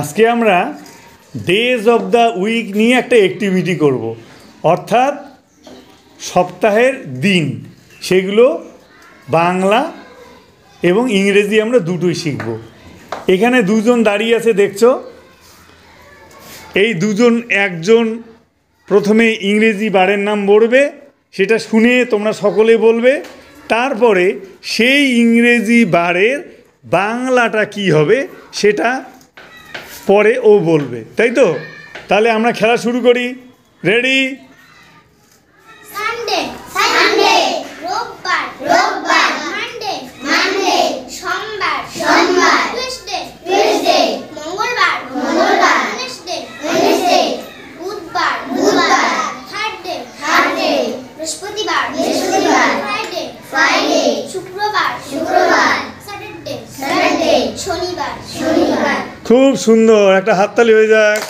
আজকে আমরা days of the week নিয়ে একটা অ্যাক্টিভিটি করব, অর্থাৎ সপ্তাহের দিন, সেগুলো বাংলা এবং ইংরেজি আমরা দুটোই শিখব। এখানে দুজন দাঁড়িয়ে আছে দেখছো, এই দুজন, একজন প্রথমে ইংরেজি বারের নাম বলবে, সেটা শুনে তোমরা সকলে বলবে, তারপরে সেই ইংরেজি বারের বাংলাটা কি হবে সেটা পরে ও বলবে, তাই তো? তাহলে আমরা খেলা শুরু করি। রেডি? সানডে সানডে, রোববার রোববার, মানডে মানডে, সোমবার সোমবার, টুইসডে টুইসডে, মঙ্গলবার মঙ্গলবার, ওয়েডনেসডে ওয়েডনেসডে, বুধবার বুধবার, থার্সডে থার্সডে, বৃহস্পতিবার বৃহস্পতিবার, ফ্রাইডে ফ্রাইডে, শুক্রবার শুক্রবার, স্যাটারডে স্যাটারডে, শনিবার শনিবার। খুব সুন্দর, একটা হাততালি হয়ে যাক।